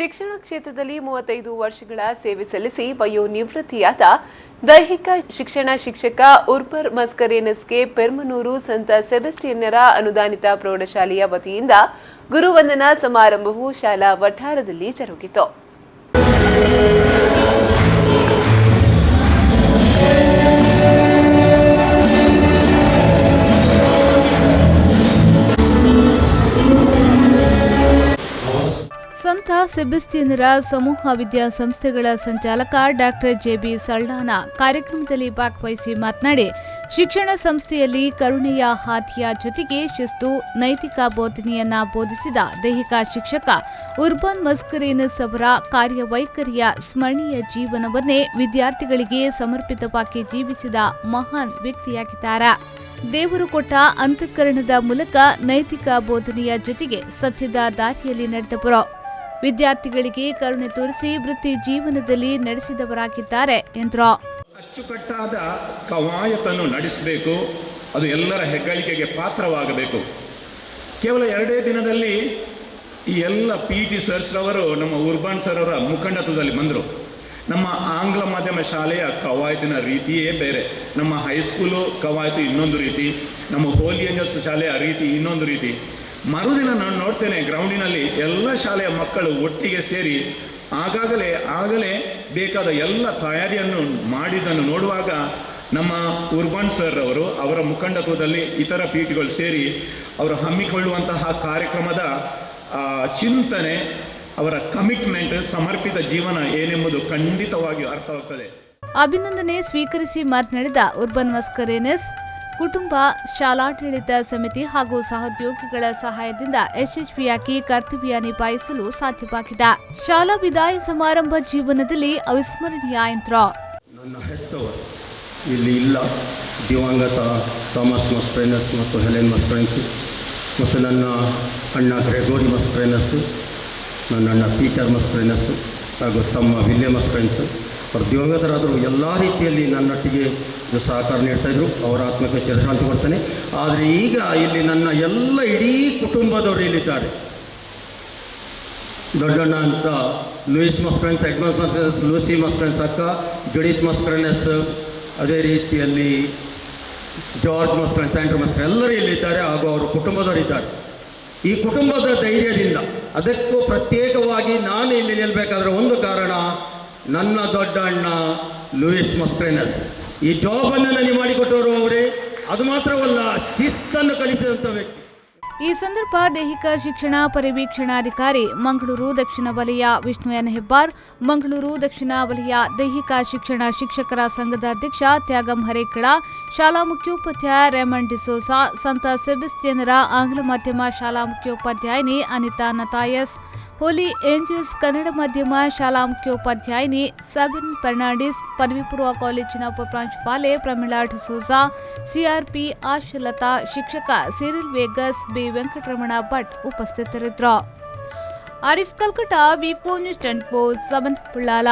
ಶಿಕ್ಷಣ ಕ್ಷೇತ್ರದಲ್ಲಿ 35 ವರ್ಷಗಳ ಸೇವೆ ಸಲ್ಲಿಸಿ ವಯೋನಿವೃತ್ತಿಯಾದ ದೈಹಿಕ ಶಿಕ್ಷಣ ಶಿಕ್ಷಕ ಉರ್ಬನ್ ಮಸ್ಕರೇನಸ್ಗೆ ಪೆರ್ಮನೂರು ಸಂತ ಸೆಬೆಸ್ಟಿಯನ್ನರ ಅನುದಾನಿತ ಪ್ರೌಢಶಾಲೆಯ ವತಿಯಿಂದ ಗುರುವಂದನಾ ಸಮಾರಂಭವು ಶಾಲಾ ವಠಾರದಲ್ಲಿ ಜರುಗಿತು. ಸಂತ ಸೆಬೆಸ್ಟಿಯನ್ನರ ಸಮೂಹ ವಿದ್ಯಾಸಂಸ್ಥೆಗಳ ಸಂಚಾಲಕ ಡಾಕ್ಟರ್ ಜೆಬಿ ಸಲ್ಡಾನ ಕಾರ್ಯಕ್ರಮದಲ್ಲಿ ಭಾಗವಹಿಸಿ ಮಾತನಾಡಿ, ಶಿಕ್ಷಣ ಸಂಸ್ಥೆಯಲ್ಲಿ ಕರುಣೆಯ ಹಾದಿಯ ಜೊತೆಗೆ ಶಿಸ್ತು, ನೈತಿಕ ಬೋಧನೆಯನ್ನ ಬೋಧಿಸಿದ ದೈಹಿಕ ಶಿಕ್ಷಕ ಉರ್ಬನ್ ಮಸ್ಕರೇನಸ್ ಅವರ ಕಾರ್ಯವೈಖರಿಯ ಸ್ಮರಣೀಯ ಜೀವನವನ್ನೇ ವಿದ್ಯಾರ್ಥಿಗಳಿಗೆ ಸಮರ್ಪಿತವಾಗಿ ಜೀವಿಸಿದ ಮಹಾನ್ ವ್ಯಕ್ತಿಯಾಗಿದ್ದಾರೆ. ದೇವರು ಕೊಟ್ಟ ಅಂತಃಕರಣದ ಮೂಲಕ ನೈತಿಕ ಬೋಧನೆಯ ಜೊತೆಗೆ ಸತ್ಯದ ದಾರಿಯಲ್ಲಿ ನಡೆದವರು. ವಿದ್ಯಾರ್ಥಿಗಳಿಗೆ ಕರುಣೆ ತೋರಿಸಿ ವೃತ್ತಿ ಜೀವನದಲ್ಲಿ ನಡೆಸಿದವರಾಗಿದ್ದಾರೆ ಎಂದರು. ಅಚ್ಚುಕಟ್ಟಾದ ಕವಾಯತನ್ನು ನಡೆಸಬೇಕು, ಅದು ಎಲ್ಲರ ಹೆಗ್ಗಳಿಕೆಗೆ ಪಾತ್ರವಾಗಬೇಕು. ಕೇವಲ 2 ದಿನದಲ್ಲಿ ಈ ಎಲ್ಲ PT ಸರ್ಸ್ ರವರು ನಮ್ಮ ಉರ್ಬನ್ ಸರ್ ಅವರ ಮುಖಂಡತ್ವದಲ್ಲಿ ಬಂದರು. ನಮ್ಮ ಆಂಗ್ಲ ಮಾಧ್ಯಮ ಶಾಲೆಯ ಕವಾಯತಿನ ರೀತಿಯೇ ಬೇರೆ, ನಮ್ಮ ಹೈಸ್ಕೂಲು ಕವಾಯತು ಇನ್ನೊಂದು ರೀತಿ, ನಮ್ಮ ಹೋಲಿ ಏಂಜಲ್ಸ್ ಶಾಲೆಯ ರೀತಿ ಇನ್ನೊಂದು ರೀತಿ. ಮರುದಿನ ನಾನು ನೋಡ್ತೇನೆ ಗ್ರೌಂಡಿನಲ್ಲಿ ಎಲ್ಲ ಶಾಲೆಯ ಮಕ್ಕಳು ಒಟ್ಟಿಗೆ ಸೇರಿ ಆಗಲೇ ಬೇಕಾದ ಎಲ್ಲ ತಯಾರಿಯನ್ನು ಮಾಡಿದ್ದನ್ನು ನೋಡುವಾಗ ನಮ್ಮ ಉರ್ಬನ್ ಸರ್ ಅವರು ಅವರ ಮುಖಂಡತ್ವದಲ್ಲಿ ಇತರ PTಗಳು ಸೇರಿ ಅವರು ಹಮ್ಮಿಕೊಳ್ಳುವಂತಹ ಕಾರ್ಯಕ್ರಮದ ಚಿಂತನೆ, ಅವರ ಕಮಿಟ್ಮೆಂಟ್, ಸಮರ್ಪಿತ ಜೀವನ ಏನೆಂಬುದು ಖಂಡಿತವಾಗಿಯೂ ಅರ್ಥವಾಗುತ್ತದೆ. ಅಭಿನಂದನೆ ಸ್ವೀಕರಿಸಿ ಮಾತನಾಡಿದ ಉರ್ಬನ್ ಮಸ್ಕರೇನಸ್, ಕುಟುಂಬ, ಶಾಲಾಡಳಿತ ಸಮಿತಿ ಹಾಗೂ ಸಹೋದ್ಯೋಗಿಗಳ ಸಹಾಯದಿಂದ ಯಶಸ್ವಿಯಾಗಿ ಕರ್ತವ್ಯ ನಿಭಾಯಿಸಲು ಸಾಧ್ಯವಾಗಿದೆ. ಶಾಲಾ ವಿದಾಯ ಸಮಾರಂಭ ಜೀವನದಲ್ಲಿ ಅವಿಸ್ಮರಣೀಯ ಎಂದರು. ನನ್ನ ಹೆತ್ತವರು ಇಲ್ಲಿ ಇಲ್ಲ, ದಿವಂಗತ ಥಾಮಸ್ ಮಸ್ಕರೇನಸ್ ಮತ್ತು ಹೆಲೆನ್ ಮಸ್ಕರೇನಸ್ ಮತ್ತು ನನ್ನ ಅಣ್ಣ ಗ್ರೆಗೋರಿ ಮಸ್ಕರೇನಸ್, ನನ್ನ ಅಣ್ಣ ಪೀಟರ್ ಮಸ್ಕರೇನಸ್ ಹಾಗೂ ತಮ್ಮ ವಿಲಿಯಂ ಮಸ್ಕರೇನಸ್ ಅವರು ದಿವಂಗತರಾದರೂ ಎಲ್ಲ ರೀತಿಯಲ್ಲಿ ನನ್ನೊಟ್ಟಿಗೆ ಸಹಕಾರ ನೀಡ್ತಾಯಿದ್ರು. ಅವರ ಆತ್ಮಕ್ಕೆ ಚಿರಶಾಂತಿ ಕೊಡ್ತಾನೆ. ಆದರೆ ಈಗ ಇಲ್ಲಿ ನನ್ನ ಎಲ್ಲ ಇಡೀ ಕುಟುಂಬದವರು ಇಲ್ಲಿದ್ದಾರೆ. ದೊಡ್ಡಣ್ಣ ಅಂತ Louis Mascarenhas, Edmund Mascarenhas, Lucy Mascarenhas ಅಕ್ಕ, ಜುಡಿತ್ ಮಸ್ಕರೇನಸ್, ಅದೇ ರೀತಿಯಲ್ಲಿ ಜಾರ್ಜ್ ಮಸ್ಕರೇನಸ್, ಆಂಡ್ರೂ ಮಸ್ಕರೇನಸ್ ಎಲ್ಲರೂ ಇಲ್ಲಿದ್ದಾರೆ ಹಾಗೂ ಅವರ ಕುಟುಂಬದವರಿದ್ದಾರೆ. ಈ ಕುಟುಂಬದ ಧೈರ್ಯದಿಂದ ಅದಕ್ಕೂ ಪ್ರತ್ಯೇಕವಾಗಿ ನಾನು ಇಲ್ಲಿ ನಿಲ್ಲಬೇಕಾದ್ರೆ ಒಂದು ಕಾರಣ, ನನ್ನ ದೊಡ್ಡ ಅಣ್ಣ ಲೂಯಿಸ್ ಮಸ್ಕರೇನಸ್ ಈ ಜಾಬನ್ನು ನನಗೆ ಮಾಡಿಕೊಟ್ಟವರು ಅವರೇ. ಅದು ಮಾತ್ರವಲ್ಲ, ಶಿಸ್ತನ್ನು ಕಲಿಸಿದಂಥ ವ್ಯಕ್ತಿ. ಈ ಸಂದರ್ಭ ದೈಹಿಕ ಶಿಕ್ಷಣ ಪರಿವೀಕ್ಷಣಾಧಿಕಾರಿ ಮಂಗಳೂರು ದಕ್ಷಿಣ ವಲಯ ವಿಷ್ಣು ಎನ್ ಹೆಬ್ಬಾರ್, ಮಂಗಳೂರು ದಕ್ಷಿಣ ವಲಯ ದೈಹಿಕ ಶಿಕ್ಷಣ ಶಿಕ್ಷಕರ ಸಂಘದ ಅಧ್ಯಕ್ಷ ತ್ಯಾಗಂ ಹರೇಕಳ, ಶಾಲಾ ಮುಖ್ಯೋಪಾಧ್ಯಾಯ ರೇಮಂಡ್ ಡಿಸೋಸಾ, ಸಂತ ಸೆಬೆಸ್ಟಿಯನ್ನರ ಆಂಗ್ಲ ಮಾಧ್ಯಮ ಶಾಲಾ ಮುಖ್ಯೋಪಾಧ್ಯಾಯಿನಿ ಅನಿತಾ ನತಾಯಸ್, ಹೋಲಿ ಏಂಜಲ್ಸ್ ಕನ್ನಡ ಮಾಧ್ಯಮ ಶಾಲಾ ಮುಖ್ಯೋಪಾಧ್ಯಾಯಿನಿ ಸಬಿನ್ ಫರ್ನಾಂಡಿಸ್, ಪದವಿ ಪೂರ್ವ ಕಾಲೇಜಿನ ಉಪಪ್ರಾಂಶುಪಾಲೆ ಪ್ರಮೀಳಾ ಡಿಸೋಸಾ, CRP ಆಶಲತಾ, ಶಿಕ್ಷಕ Cyril Vegas, B Venkataramana Bhat ಉಪಸ್ಥಿತರಿದ್ದರು. ಆರಿಫ್ ಕಲ್ಕಟ, ವಿ4 ನ್ಯೂಸ್ 24 7 ಬಳ್ಳಾಲ.